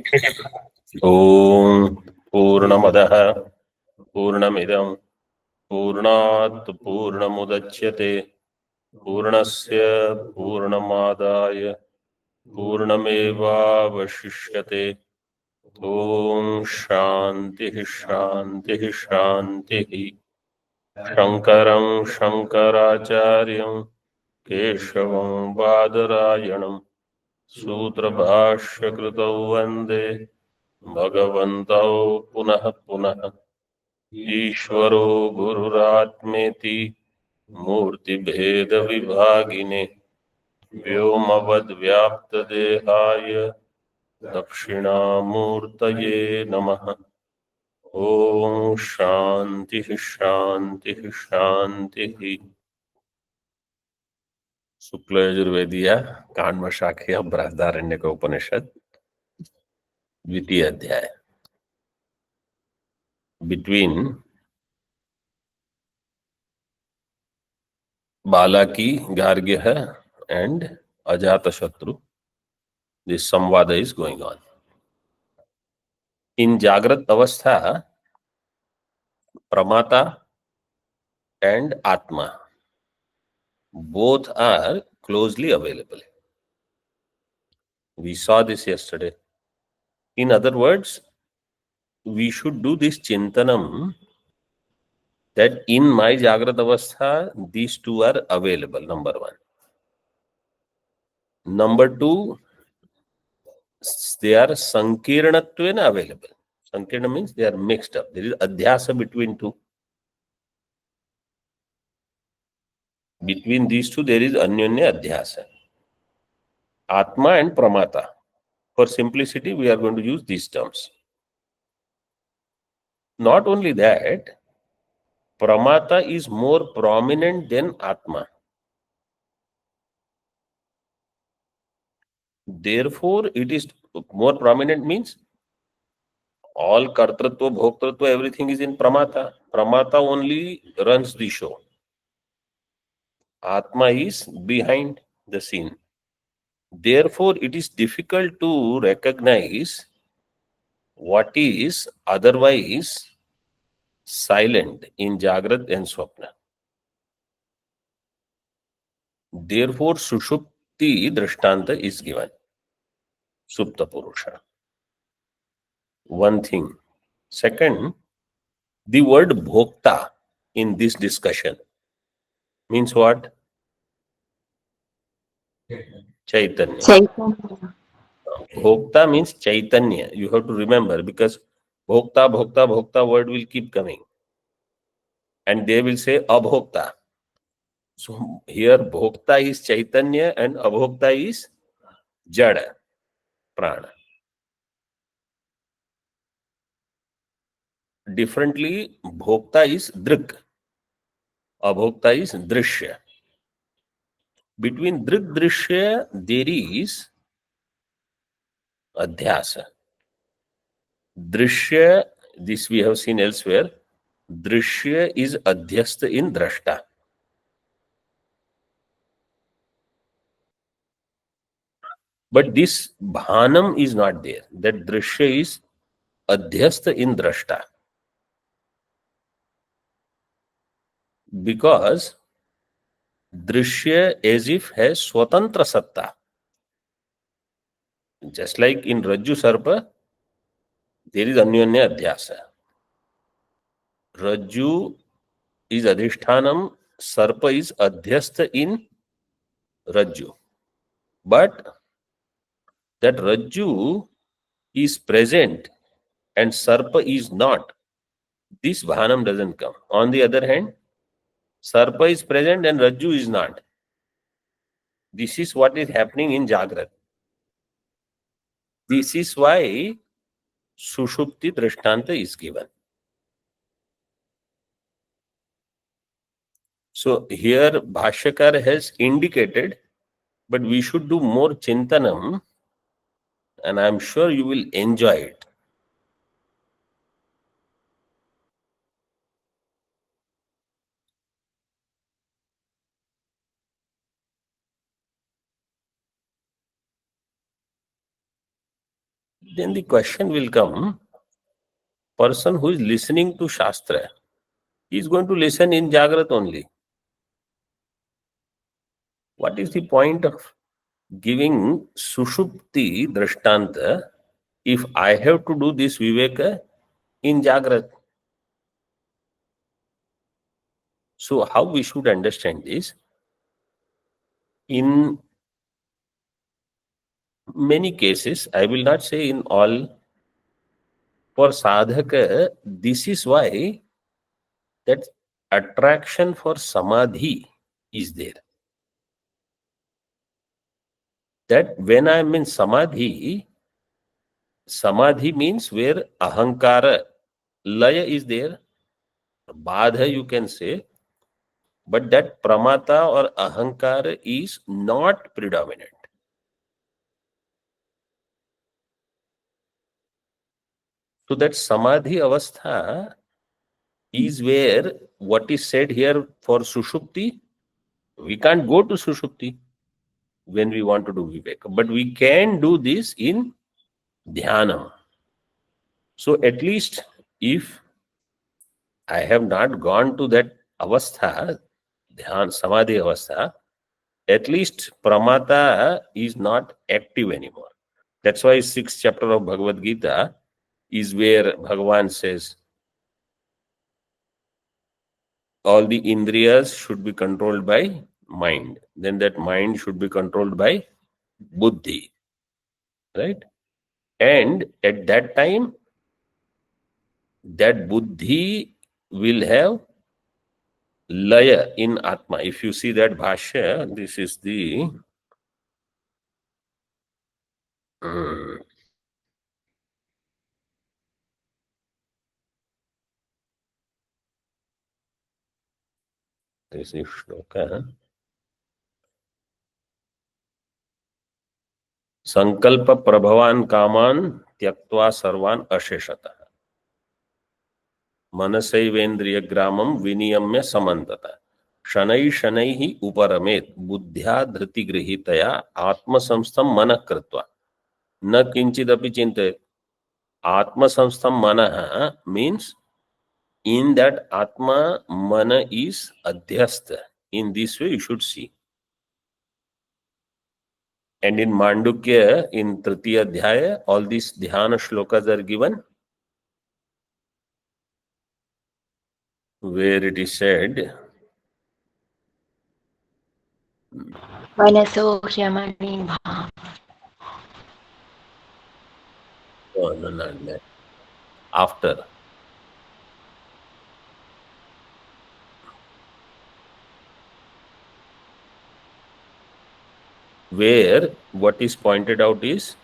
ओम पूर्णमदः पूर्णमिदं पूर्णात् पूर्णमुदच्यते पूर्णस्य पूर्णमादाय पूर्णमेवावशिष्यते। ओम शांति शांति शांति। शंकरं शंकराचार्यं केशवं बादरायणं सूत्रभाष्यकृतौ वन्दे भगवन्तौ पुनः पुनः। ईश्वरो गुरुरात्मेति मूर्तिभेदविभागिने व्योमवद्व्याप्तदेहाय दक्षिणामूर्तये नमः। ओम शांति शांति शांति। शुक्ल यजुर्वेदीय काण्ड शाख्य बृहदारण्यक उपनिषद द्वितीय अध्याय। Between Balaki Gargya and Ajatashatru, this samvada is going on. In Jagrat Avastha, Pramata and Atma both are closely available. We saw this yesterday. In other words, we should do this chintanam that in my Jagrat Avastha, these two are available, number one. Number two, they are sankirnatvena available. Sankirna means they are mixed up. There is adhyasa between two. Between these two, there is anyonya adhyasa. Atma and Pramata. For simplicity, we are going to use these terms. Not only that, Pramata is more prominent than Atma. Therefore, it is more prominent means all kartratva, bhoktratva, everything is in Pramata. Pramata only runs the show. Atma is behind the scene. Therefore, it is difficult to recognize what is otherwise silent in Jagrat and Swapna. Therefore, Sushupti Drishtanta is given. Supta Purusha. One thing. Second, the word Bhokta in this discussion means what? Chaitanya. Chaitanya. Bhokta means Chaitanya. You have to remember, because Bhokta, Bhokta, Bhokta word will keep coming. And they will say Abhokta. So here Bhokta is Chaitanya and Abhokta is Jada, Prana. Differently, Bhokta is Drik, Abhokta is Drishya. Between Drik Drishya, there is Adhyasa. Drishya, this we have seen elsewhere, Drishya is Adhyasta in Drashta. But this Bhanam is not there. That Drishya is Adhyasta in Drashta. Because Drishya as if has Swatantra Satta. Just like in Rajju Sarpa, there is Anyonya Adhyasa. Rajju is Adhishthanam, Sarpa is Adhyastha in Rajju. But that Rajju is present and Sarpa is not. This Bhanam doesn't come. On the other hand, Sarpa is present and Rajju is not. This is what is happening in Jagrat. This is why Sushupti Drishtanta is given. So here Bhashyakar has indicated, but we should do more Chintanam, and I am sure you will enjoy it. then the question will come, person who is listening to Shastra, he is going to listen in Jagrat only. What is the point of giving Sushupti Drishtanta if I have to do this Viveka in Jagrat? So how we should understand this? In many cases, I will not say in all, for sadhaka, this is why that attraction for samadhi is there. That when I am in samadhi, samadhi means where ahankara, laya is there, badha you can say, but that pramata or ahankara is not predominant. So that samadhi avastha is where what is said here for sushupti, we can't go to sushupti when we want to do viveka, but we can do this in dhyana. So at least if I have not gone to that avastha, dhyan, samadhi avastha, at least pramata is not active anymore. That's why 6th chapter of Bhagavad Gita is where Bhagavan says all the indriyas should be controlled by mind. Then that mind should be controlled by buddhi. Right? And at that time, that buddhi will have laya in Atma. If you see that bhashya, this is the this is shloka. संकल्प प्रभवान कामान त्यक्त्वा सर्वान अशेषतः मनसैवेन्द्रिय ग्रामम विनियम्य समन्ततः शनै शनैः उपरमेत बुद्ध्या धृति गृहीतया आत्मसंस्थं मनः कृत्वा न किंचिदपि चिन्तयेत्. आत्मसंस्थं मनः means in that atma mana is adhyastha. In this way you should see. And in Mandukya, in Tritiya Adhyaya, all these dhyana shlokas are given, where it is said, Manaso Yamani Bhav. oh, no, not that. After. Where what is pointed out is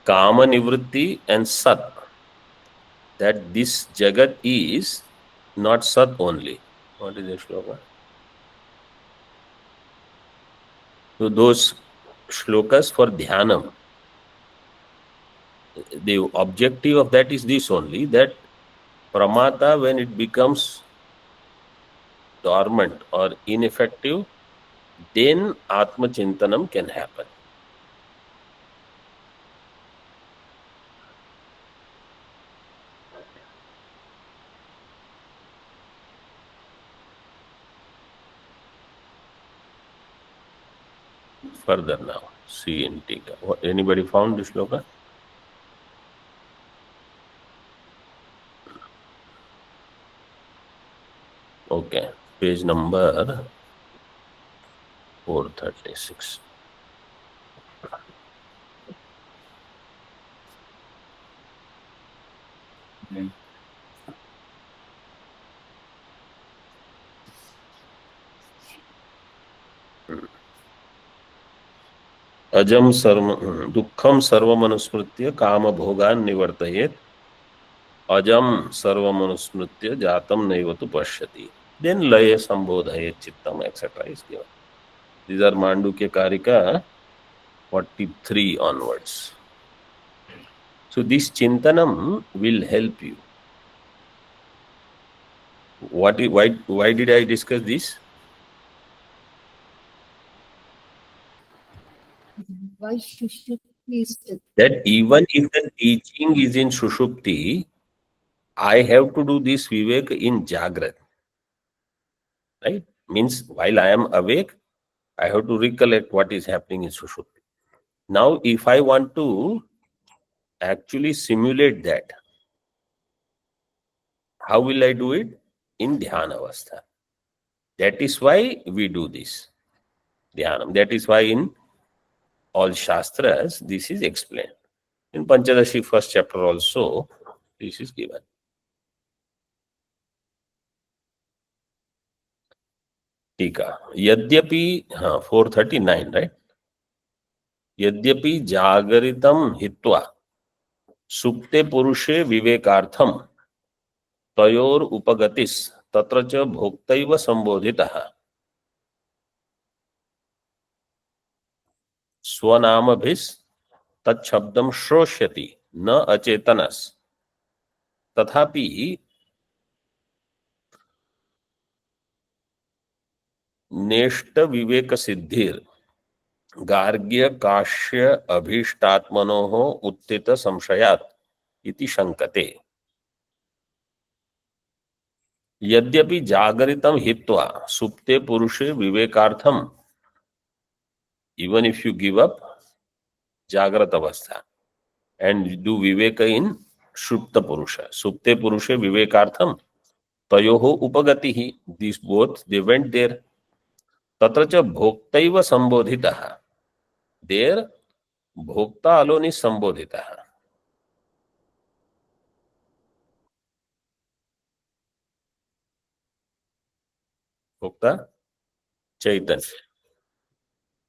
kama nivritti and sat. That this jagat is not sat only. What is the shloka? So those shlokas for dhyanam, the objective of that is this only, that pramata, when it becomes dormant or ineffective, then atma chintanam can happen. Further now, see in Tika. Anybody found this shloka? Okay, page number 436. अजम सर्व दुखम सर्वमनुस्मृत्य काम भोगान निवर्तयेत अजम सर्वमनुस्मृत्य जातम नैव तु पश्यति. Then laya sambodhayet chittam, etc. is given. These are Mandukya Karika 43 onwards. So this chintanam will help you. Why did I discuss this? Why Shushupti is still? That even if the teaching is in Sushupti, I have to do this Vivek in Jagrat. Right? Means while I am awake, I have to recollect what is happening in Sushupti. Now, if I want to actually simulate that, how will I do it? In Dhyana Avastha. That is why we do this. Dhyanam. That is why in all Shastras, this is explained. In Panchadashi first chapter also, this is given. टीका यद्यपि 439 right यद्यपि जागरितम हित्वा सुप्ते पुरुषे विवेकार्थम तयोर उपगतिस तत्र च भोक्तैव संबोधितः स्वनामभिस् तच्छब्दम श्रोष्यति न अचेतनस तथापि नेष्ट विवेक सिद्धिर गार्ग्य काश्य अभीष्टात्मनोः उत्थित संशयात् इति शंकते यद्यपि जागरितम हित्वा सुप्ते पुरुषे विवेकार्थम even if you give up जागृत अवस्था and do viveka in supta purusha vivekaartham tayoho upagatihi, these both they went there. Tatra cha bhoktaiva sambodhitah, there bhokta alone is sambodhitah. Bhokta chaitanya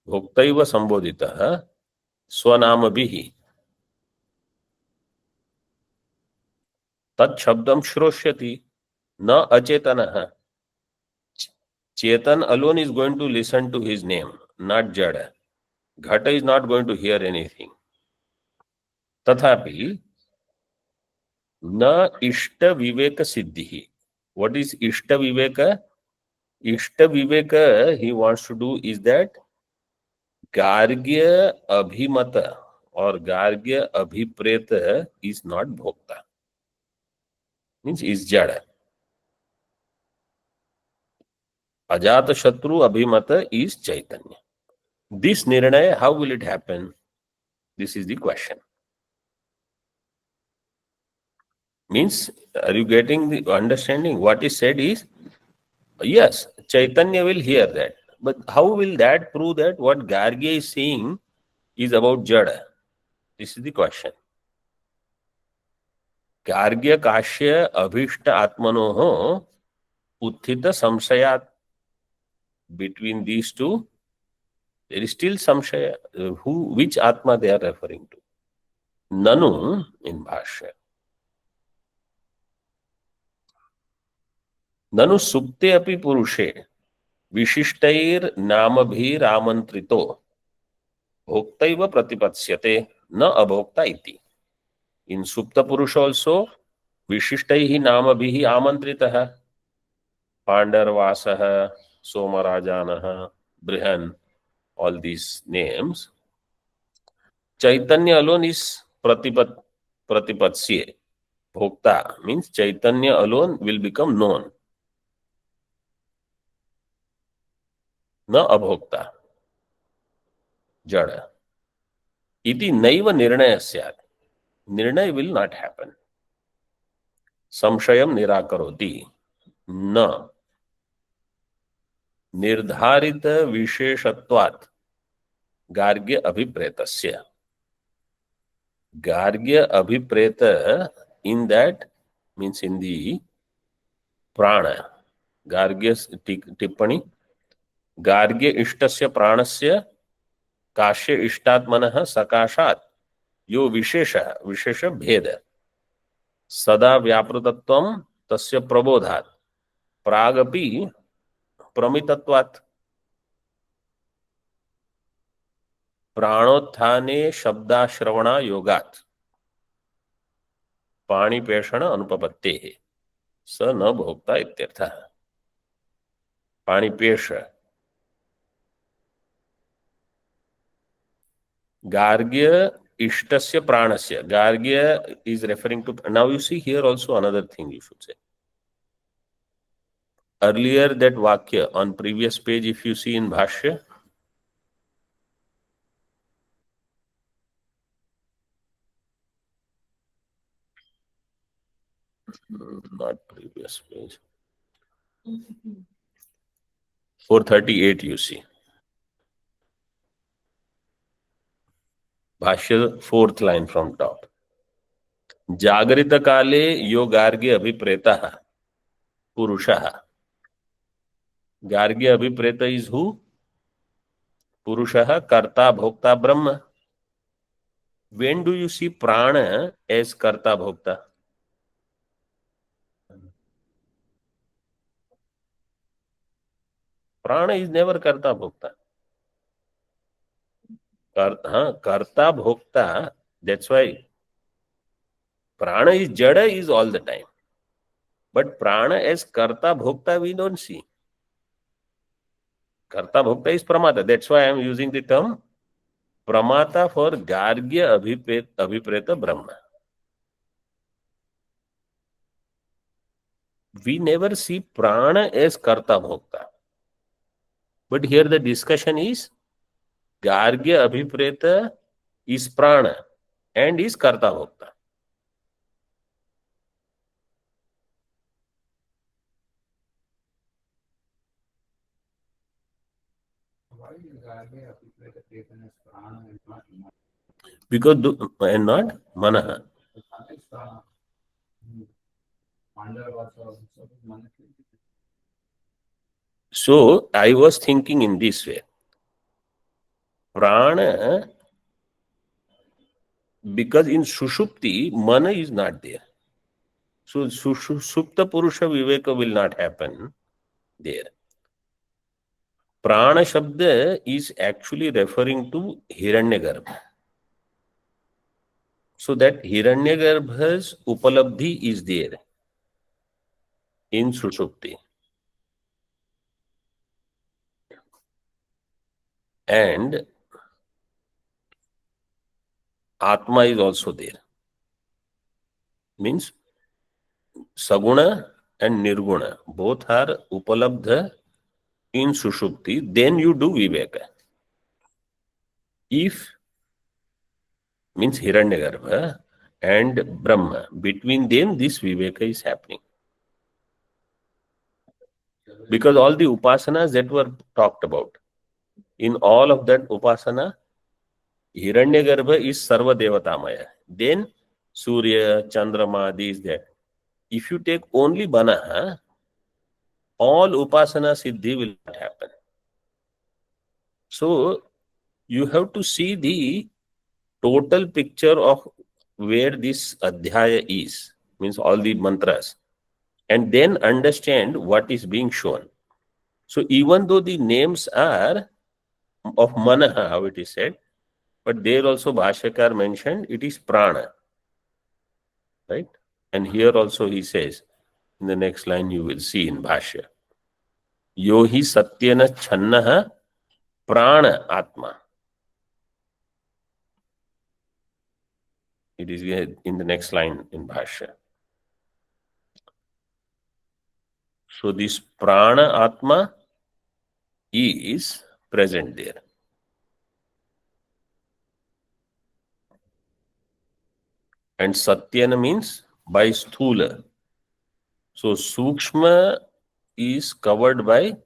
भोक्तैव संबोधितः स्वनामभिः तत्शब्दं श्रोष्यति न अचेतनः. Chetan alone is going to listen to his name, not Jada. Ghata is not going to hear anything. Tathapi na ishta viveka siddhihi. What is ishta viveka? Ishta viveka he wants to do is that Gargya abhimata or Gargya abhipreta is not bhokta. Means is Jada. Ajata Shatru abhimata is Chaitanya. This nirnaya, how will it happen? This is the question. Means, are you getting the understanding? What is said is, yes, Chaitanya will hear that. But how will that prove that what Gargya is saying is about Jada? This is the question. Gargya Kashya Abhishta Atmanoho Uthita Samshayat. Between these two, there is still Samshaya. Which Atma they are referring to? Nanu in Bhashya. ननु सुप्ते अपि पुरुषे विशिष्टैर नामभिर आमंत्रितो भोक्तैव प्रतिपत्स्यते न अभोक्ता इति. In supta purusha also विशिष्टैः नामभिः आमंत्रितः पांडरवासः सोमराजानः बृहन्, all these names. Chaitanya alone is pratipatsye. Bhokta means Chaitanya alone will become known. न अभोक्ता जड़ इति नैव निर्णय स्यात्. निर्णय विल नॉट हैपन. संशयम निराकरोति न निर्धारित विशेषत्वात् गार्ग्य अभिप्रेतस्य. गार्ग्य अभिप्रेत in that means in the prana. Gargya टिप्पणी गार्ग्य इष्टस्य प्राणस्य काश्य इष्टात्मनः सकाशात् यो विशेष भेद सदा व्यापृतत्वं तस्य प्रबोधात् प्रागपि प्रमितत्वात् प्राणोत्थाने शब्दाश्रवणा योगात् पाणिपेषण अनुपपत्तेः स न भोक्ता इत्यर्थः. पाणिपेष Gargya ishtasya pranasya. Gargya is referring to. Now you see here also another thing you should say. Earlier that vakya on previous page, if you see in Bhashya, not previous page, 438 you see. Bhashya, fourth line from top. जागृत काले यो गार्ग्य अभिप्रेता पुरुषः. गार्ग्य अभिप्रेत is who? Purushah, karta, bhokta, Brahma. When do you see prana as karta, bhokta? Prana is never karta, bhokta. Karta, bhokta, that's why prana is jada is all the time. But prana as karta, bhokta we don't see. Karta, bhokta is pramata. That's why I am using the term pramata for gargya abhipreta Brahma. We never see prana as karta, bhokta. But here the discussion is Gargya Abhipreta is prana and is karta bhokta. Why is Gargya Abhipreta taken as prana and not mana? Because and not manaha. Prana is prana. Mandala also mana. So I was thinking in this way. Prana, because in Sushupti, mana is not there. So Supta Purusha Viveka will not happen there. Prana Shabda is actually referring to Hiranyagarbha. So that Hiranyagarbha's Upalabdhi is there in Sushupti. And Atma is also there. Means Saguna and Nirguna both are Upalabdha in Sushupti. Then you do Viveka. If means Hiranyagarbha and Brahma, between them this Viveka is happening. Because all the upasanas that were talked about, in all of that upasana, Hiranyagarbha is Sarva Devatamaya. Then Surya, Chandrama, these, that. If you take only Manaha, all upasana siddhi will not happen. So you have to see the total picture of where this adhyaya is, means all the mantras, and then understand what is being shown. So even though the names are of Manaha, how it is said, but there also Bhashyakar mentioned it is prana. Right? And here also he says, in the next line you will see in Bhashya, Yohi Satyana Channaha Prana Atma. It is in the next line in Bhashya. So this Prana Atma is present there. And Satyana means by Sthula. So Sukshma is covered by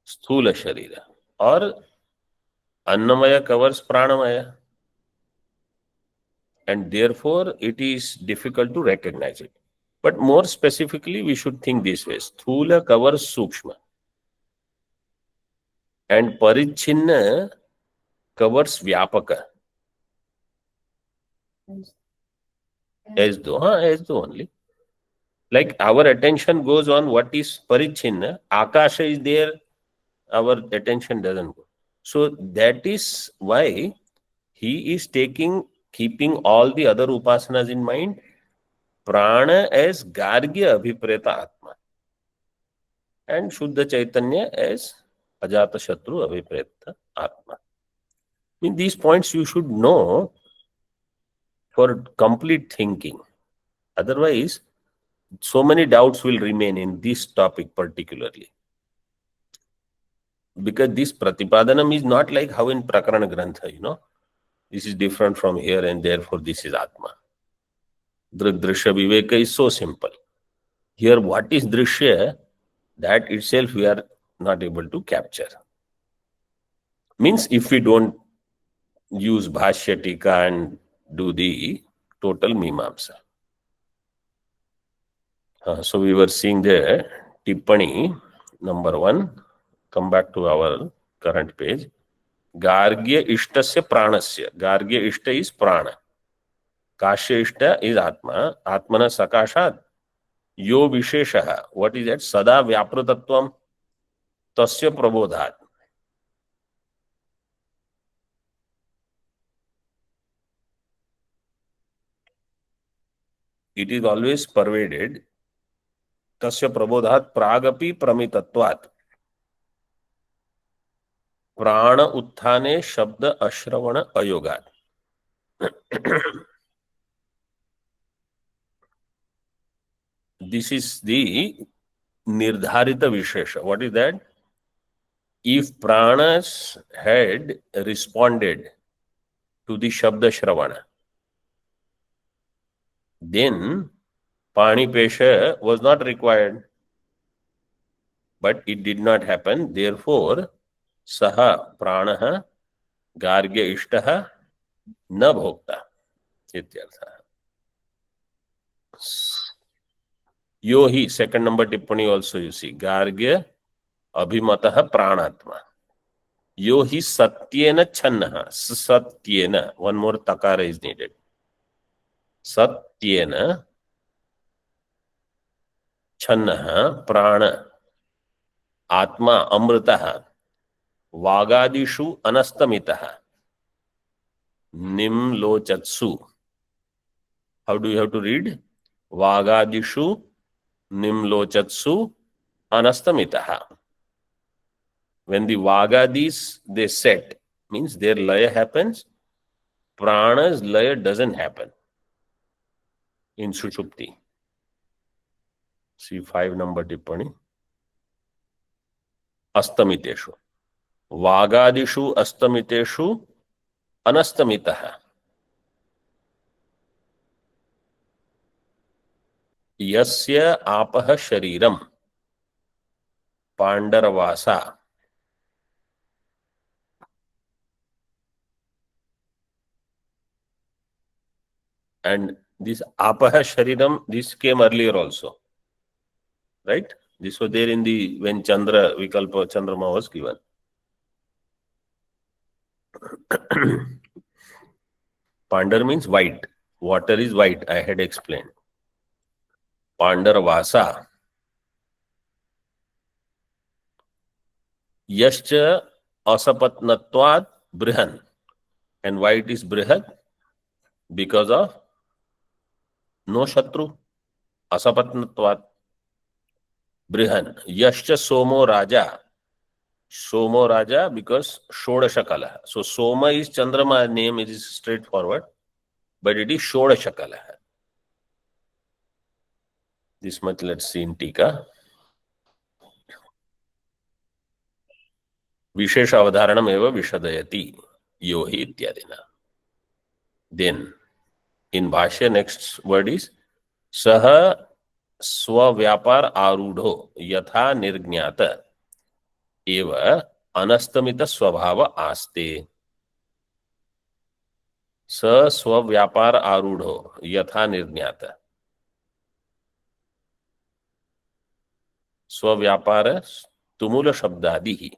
Sthula Sharira, or Annamaya covers Pranamaya. And therefore it is difficult to recognize it. But more specifically, we should think this way. Sthula covers Sukshma. And Parichinna covers Vyapaka. As though only. Like our attention goes on what is Parichinna, Akasha is there, our attention doesn't go. So that is why he is keeping all the other upasanas in mind, Prana as Gargya Abhipreta Atma and Shuddha Chaitanya as Ajata Shatru Abhipreta Atma. mean, these points you should know for complete thinking. Otherwise, so many doubts will remain in this topic particularly. Because this Pratipadanam is not like how in Prakarana Grantha, this is different from here and therefore this is Atma. Drishya Viveka is so simple. Here, what is Drishya, that itself we are not able to capture. Means if we don't use Bhashya Tika and do the total Mimamsa. So we were seeing there, Tippani, number 1, come back to our current page. Gargya Ishtasya Pranasya. Gargya Ishta is Prana. Kashya Ishta is Atma. Atmana Sakashat. Yo Visheshaha. What is that? Sada Vyapratatvam Tasya Prabodhat. It is always pervaded. Tasya Prabodhat Pragapi Pramitatvat. Prana Utthane Shabda Ashravana Ayogat. This is the Nirdharita Vishesha. What is that? If pranas had responded to the Shabda Shravana, then Panipesha was not required. But it did not happen. Therefore, Saha Pranaha Gargya Ishtaha Na Bhokta. Ityartha. Yo hi, second number tippani also you see. Gargya Abhimataha Pranatma. Yo hi Satyena Channaha. Satyena. One more takara is needed. Satyena Channaha Prana Atma Amritaha Vagadishu Anastamitaha Nimlochatsu. How do you have to read? Vagadishu Nimlochatsu Anastamitaha. When the Vagadis they set, means their laya happens, prana's laya doesn't happen in Sushupti. See 5 number tippani. Astamiteshu. Vagadishu astamiteshu anastamitaha. Yasya apaha shariram Pandaravasa. And this apaha shariram, this came earlier also. Right? This was there in the, when Chandra, Vikalpa Chandrama was given. Pandar means white. Water is white, I had explained. Pandaravasa. Yascha asapatnatvat brihan. And why it is brihad? Because of no shatru. Asapatnatvat brihan. Yascha somo raja. Somo raja because shodashakala. So Soma is Chandrama name, it is straightforward. But it is shodashakala. This much let's see in Tika. Vishesha avadharanam eva vishadayati yohi ityadina. Then in Bhashya next word is Saha swavyapar arudho yatha nirgnata eva anastamita swabhava aste. Sa swavyapar arudho yatha nirgnata. Swavyapara tumula shabdadihi.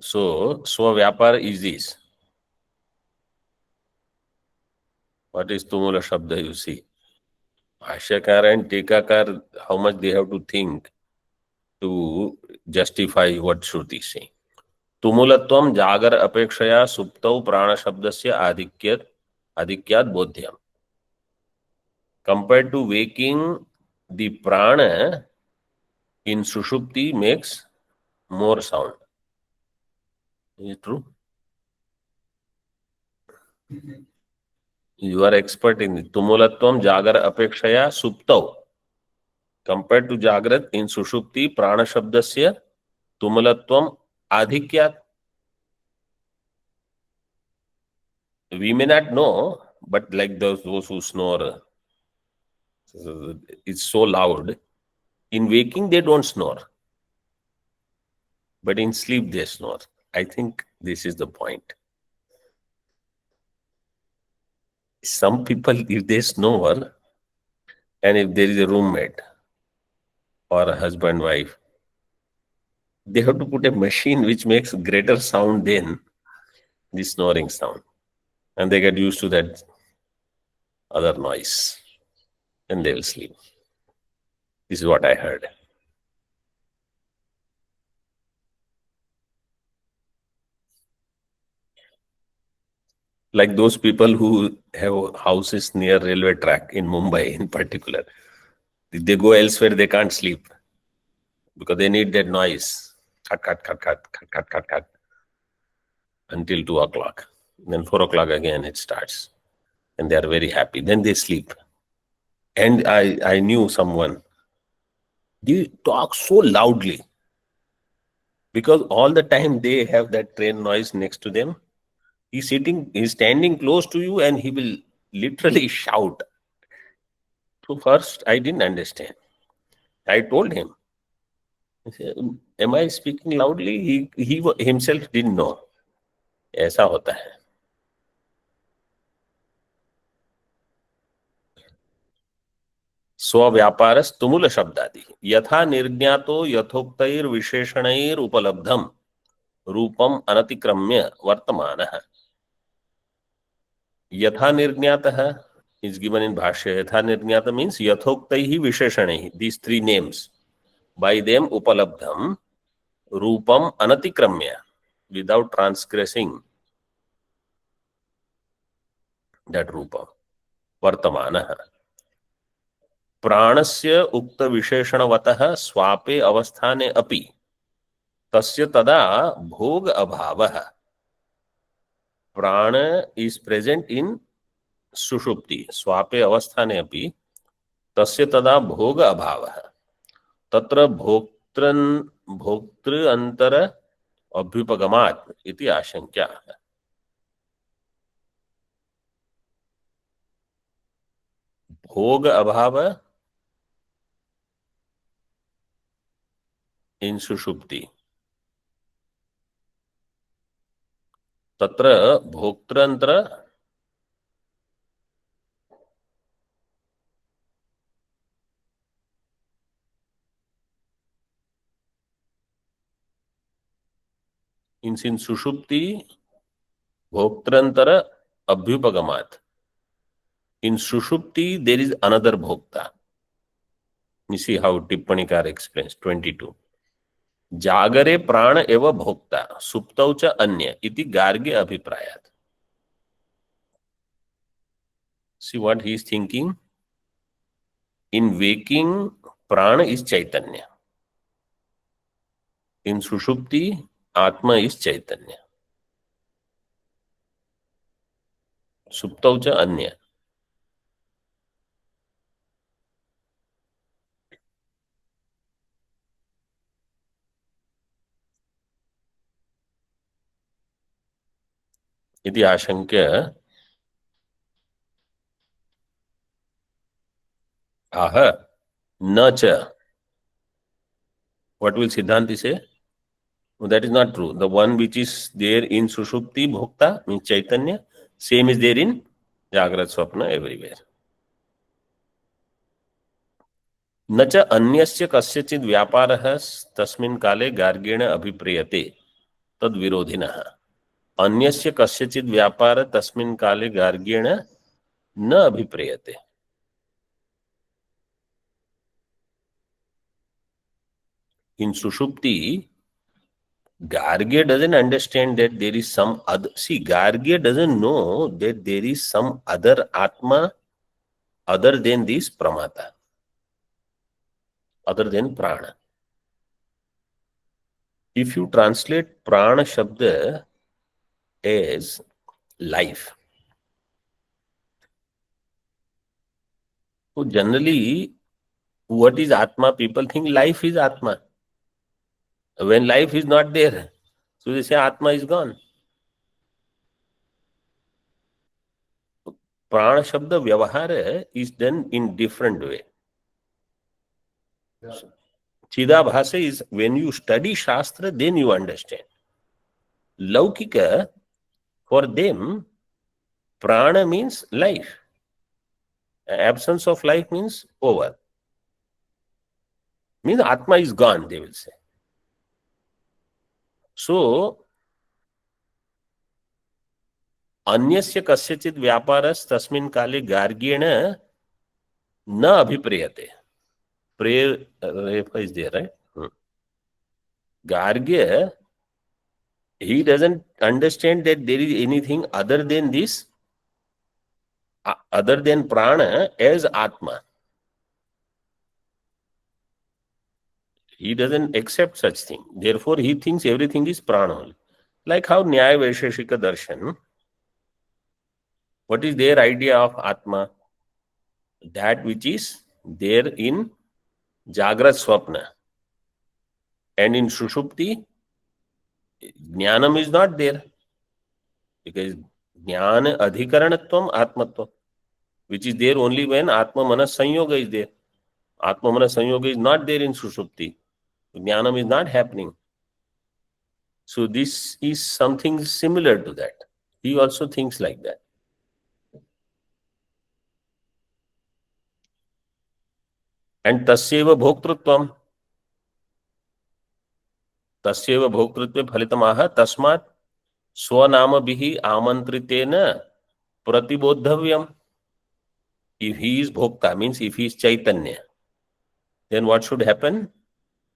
So, Swavyapara is this. What is Tumula Shabda, you see? Bhashyakara and Tikakar, how much they have to think to justify what Shruti is saying. Tumulatvam jagar apekshaya suptau prana shabdasya adikyat bodhyam. Compared to waking, the prana in Sushupti makes more sound. Is it true? You are expert in it. Tumulatvam Jagara Apekshaya Suptau. Compared to Jagrat, in Sushupti, Prana Shabdasya, Tumulatvam Adhikyat. We may not know, but like those who snore, it's so loud. In waking, they don't snore. But in sleep, they snore. I think this is the point. Some people, if they snore, and if there is a roommate or a husband, wife, they have to put a machine which makes greater sound than the snoring sound. And they get used to that other noise. And they will sleep. This is what I heard. Like those people who have houses near railway track in Mumbai in particular. If they go elsewhere, they can't sleep because they need that noise. Cut, cut, cut, cut, cut, cut, cut, cut. Until 2 o'clock. Then 4 o'clock again it starts. And they are very happy. Then they sleep. And I knew someone. They talk so loudly. Because all the time they have that train noise next to them. He's standing close to you and he will literally shout. So first I didn't understand. I told him. I said, am I speaking loudly? He himself didn't know. ऐसा होता है. स्वव्यापारस्तुमूल शब्दादि यथा निर्ज्ञातो यथोक्तैर विशेषणैर उपलब्धम रूपम अनतिक्रम्य वर्तमानः. यथा निर्ज्ञातः is given in Bhashya. Yatha Nirjnata means Yathoktai Visheshanai. These three names. By them Upalabdham Rupam Anatikramya. Without transgressing that Rupa. Vartamanaha. Pranasya Ukta Visheshanavataha Swape Avasthane Api. Tasya Tada Bhog Abhavaha. Prana is present in सुषुप्ति स्वापे अवस्थाने अपि तस्य तदा भोग अभावः तत्र भोक्तृ अंतर अभ्युपगमात् इति आशंका. भोग अभाव इन सुषुप्ति तत्र भोक्तृ अंतर in Sushupti Bhoktrantara Abhyupagamat. In Sushupti there is another Bhokta. You see how Tippanikar explains 22. Jagare prana eva Bhokta Suptau cha anya iti Garge Abhiprayat. See what he is thinking? In waking, prana is Chaitanya. In Sushupti, Atma is Chaitanya. Suptau cha anya. Iti आशंक्य aha na cha. What will Siddhanti say? No, that is not true. The one which is there in Sushupti Bhokta means Chaitanya, same is there in Jagrat Swapna everywhere. न च अन्यस्य कस्यचित् व्यापारः तस्मिन् काले गार्गेण अभिप्रेयते तद विरोधिनः. अन्यस्य कस्यचित् व्यापार तस्मिन् काले गार्गेण न अभिप्रेयते. In Sushupti, Garge doesn't understand that there is some other. See, Garge doesn't know that there is some other Atma other than this Pramata, other than Prana. If you translate Prana Shabda as life. So generally, what is Atma? People think life is Atma. When life is not there, so they say Atma is gone. Prana Shabda Vyavahara is done in different way. Chidabhasa is when you study Shastra, then you understand. Laukika, for them, prana means life. Absence of life means over. Means Atma is gone, they will say. So, अन्यस्य कस्यचित् व्यापारस् तस्मिन् काले गार्ग्येण न अभिप्रेयते. Prayer is there, right? Gargya, he doesn't understand that there is anything other than this, other than prana as Atma. He doesn't accept such thing. Therefore, he thinks everything is prana only. Like how Nyaya Vaisheshika Darshan, what is their idea of Atma? That which is there in Jagrat Swapna. And in Sushupti, Jnanam is not there. Because Jnana Adhikaranatvam Atmatvam, which is there only when Atma Manas Sanyoga is there. Atma Manas Sanyoga is not there in Sushupti. Jnanam is not happening. So this is something similar to that. He also thinks like that. And tasyeva bhoktrutvam. Tasyeva bhoktrutve phalitamaha tasmat swanamabihi amantritena pratibodhavyam. If he is bhokta, means if he is Chaitanya, then what should happen?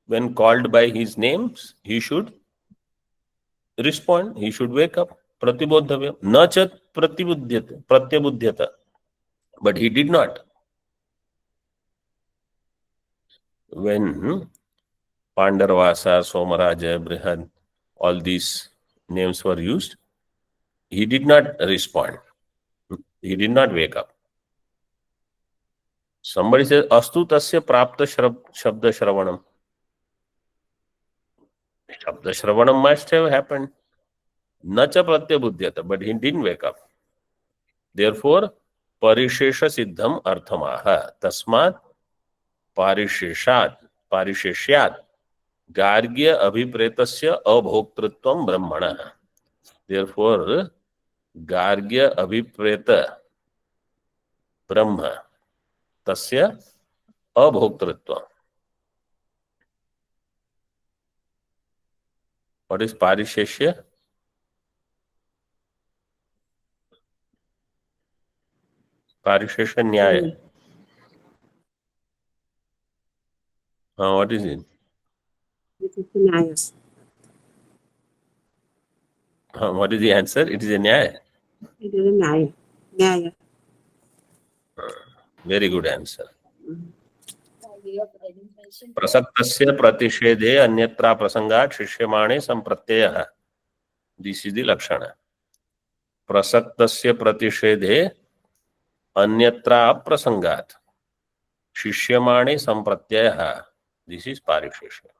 When called by his names, he should respond, he should wake up. Pratibodhavyam. Na chat pratyabudhyata. But he did not. When Pandaravasa, Somaraja, Brihad, all these names were used, he did not respond. He did not wake up. Somebody says, Astu tasya prapta shabda shravanam. Shabda shravanam must have happened. Nacha pratyabudhyata, but he didn't wake up. Therefore, parishesha siddham arthamaha. Tasmat parisheshat gargya abhipretasya abhoktritvam brahmana. Therefore, gargya abhipreta brahma tasya abhoktritvam. What is parisheshya? Parishesha nyaya. What is it? It is Nyaya. What is the answer? It is a nyaya. It is Nyaya. Nyaya. Very good answer. Way of identification. प्रसक्तस्य प्रतिषेधे अन्यत्र प्रसंगात् शिष्यमाणे संप्रत्ययः. This is the लक्षण. प्रसक्तस्य प्रतिषेधे अन्यत्र प्रसंगात् शिष्यमाणे संप्रत्ययः. This is parishesha.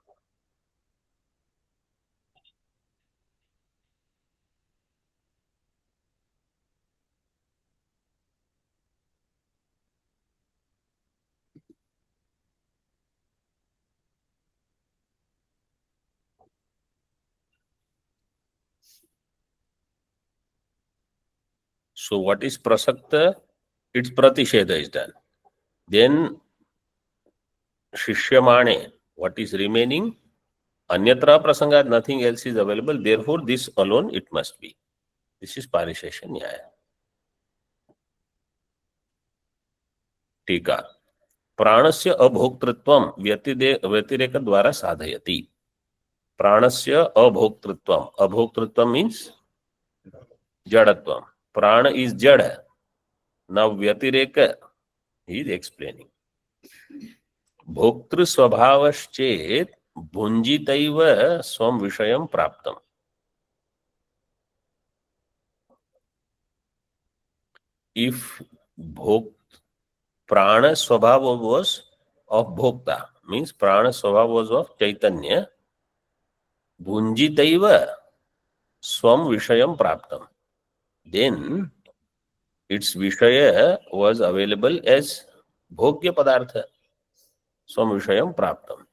So what is prasakta? Its pratisheda is done. Then shishyamane, what is remaining? Anyatra prasangat, nothing else is available. Therefore, this alone it must be. This is parishesha nyaya. टीका. प्राणस्य अभोक्तृत्वं व्यतिरेक द्वारा साधयति. प्राणस्य अभोक्तृत्वं. अभोक्तृत्वं means जड़त्वं. Prana is jada. Now Vyatireka, he is explaining. Bhoktru svabhavaschet bhunjitaiva swam vishayam praptam. if bhok prana swabhava was of bhokta, means prana swabhava was of chaitanya, bhunjitaiva swam vishayam praptam, then its vishaya was available as bhogya padartha, swam vishayam praptam.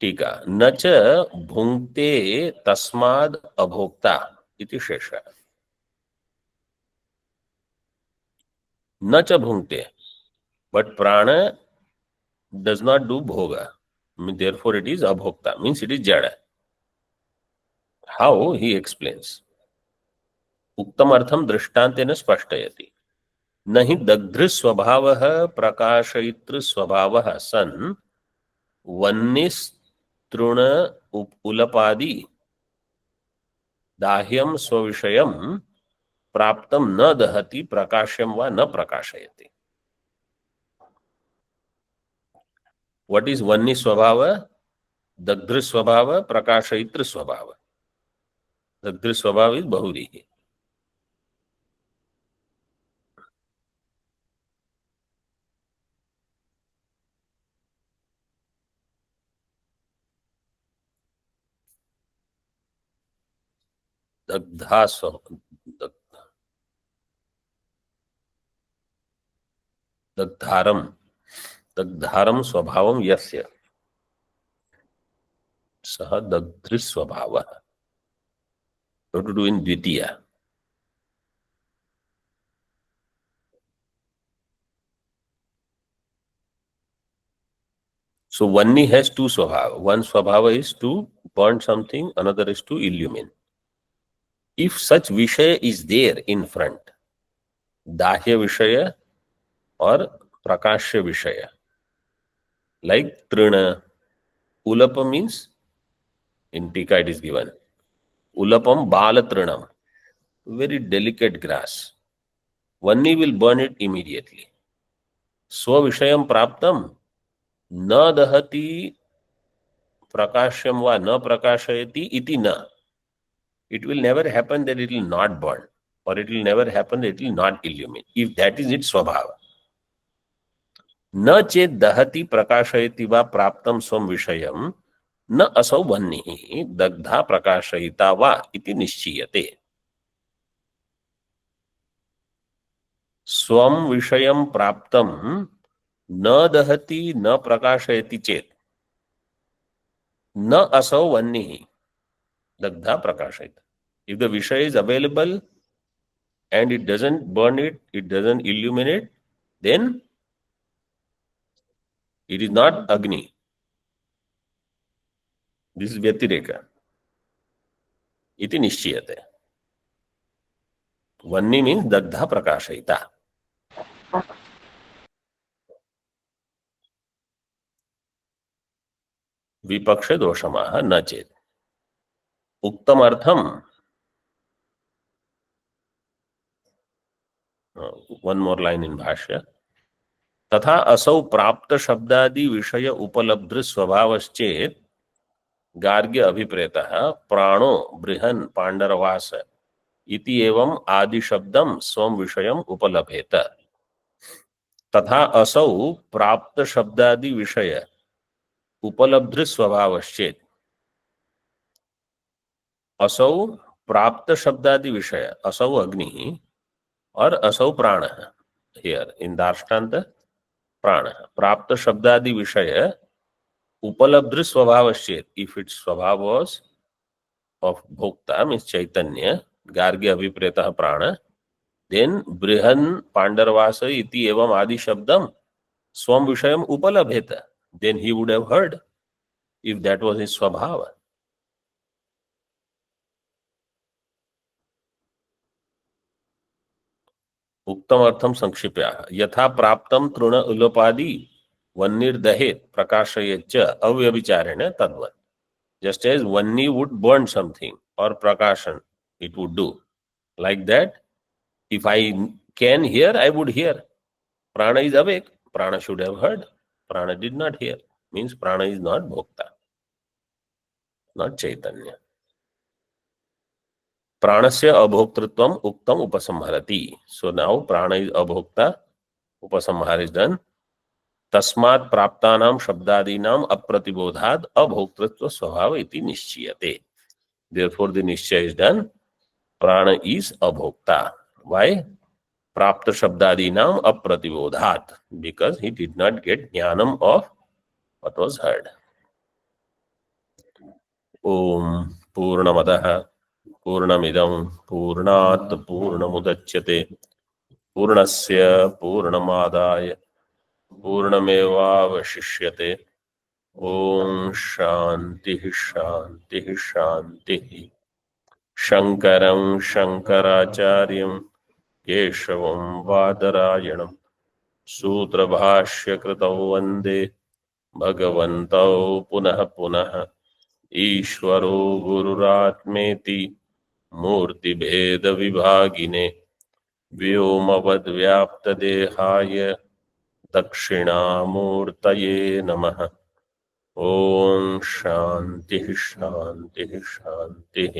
टीका न च भुंक्ते तस्माद् अभोक्ता इति शेषः. न च भुंक्ते, but prana does not do bhoga, therefore it is abhokta, means it is jada. How? He explains. उक्तम अर्थम दृष्टान्तेन स्पष्टयति. न हि दग्धृ स्वभावः प्रकाशयितृ स्वभावः सन् वह्निस्तृण उलपादि दाह्यम स्वविषयम प्राप्तम न दहति प्रकाश्यम वा न प्रकाशयति. What is वह्नि स्वभाव? दग्धृ स्वभाव, प्रकाशयितृ स्वभाव. दग्धृ स्वभाव is बहुव्रीहि. दग्धा दग्धारम दग्धारम स्वभावम यस्य सह दग्धृ स्वभावः. So to do in Dwitiya. So Vanni has two swabhava. One swabhava is to burn something, another is to illumine. If such Vishaya is there in front, Dahya Vishaya or Prakashya Vishaya, like Trina, Ulapa means, in Tika it is given, Ulapam Bala Trinam, very delicate grass. Vanni will burn it immediately. Swa Vishayam Praptam, Na Dahati Prakashyam va na Prakashayati iti na. It will never happen that it will not burn, or it will never happen that it will not illumine, if that is its swabhava. न चेत दहति प्रकाशयति वा प्राप्तम स्वम विषयम न असौ वह्निः दग्धा प्रकाशयिता वा इति निश्चीयते. स्वम विषयम प्राप्तम न दहति न प्रकाशयति चेत न असौ वह्निः dagdha prakashayita. If the Vishaya is available and it doesn't burn it, it doesn't illuminate, then it is not Agni. This is Vyatireka. Iti Nishchiyate. Vanni means dagdha prakashayita. Vipaksha doshamaha na chet. Uktam artham. One more line in Bhashya. तथा असौ प्राप्त शब्दादि विषय उपलब्ध स्वभावश्चेत गार्ग्य अभिप्रेतः प्राणो बृहन् पांडरवास इति एवं आदि शब्दम स्वम विषयम उपलभेत. तथा असौ प्राप्त शब्दादि विषय उपलब्ध स्वभावश्चेत. असौ प्राप्त शब्दादि विषय, असौ अग्नि और असौ प्राण. हियर इन दार्ष्टान्त प्राण. प्राप्त शब्दादि विषय उपलब्ध स्वभावश्चेत, if it's svabhava was of bhokta means chaitanya, Gargya अभिप्रेतः प्राण, देन बृहन् पांडरवास इति एवं आदि शब्दम स्वम विषयम उपलभेत, then he would have heard if that was his svabhava. उक्तम अर्थम संक्षिप्य यथा प्राप्तम तृण उलोपादि वह्निर्दहेत प्रकाशयेच्च अव्यभिचारेण तद्वत्. Just as Vanni would burn something or prakashan, it would do. Like that, if I can hear, I would hear. Prana is awake, Prana should have heard. Prana did not hear. Means Prana is not Bhokta, not Chaitanya. प्राणस्य अभोक्तृत्वम उक्तम उपसंहरति. So now prana is abhokta, उपसंहार is done. तस्मात् प्राप्तानां शब्दादीनां अप्रतिबोधात् अभोक्तृत्व स्वभाव इति निश्चयते. Therefore the निश्चय is done. Prana is abhokta. Why? Prapta shabdadinam aprativodhat, because he did not get jnanam of what was heard. Om Purnamadah Purnamidam Purnat Purnamudachyate Purnasya Purnamadaya Purnamevavashishyate. Om Shanti Shanti Shanti. Shankaram Shankaracharyam केशवं वादरायणं सूत्रभाष्यकृतौ वन्दे भगवन्तौ पुनः पुनः. ईश्वरो गुरुरात्मेति मूर्तिभेदविभागिने व्योमवद्व्याप्तदेहाय दक्षिणामूर्तये नमः. ॐ शान्तिः शान्तिः शान्तिः.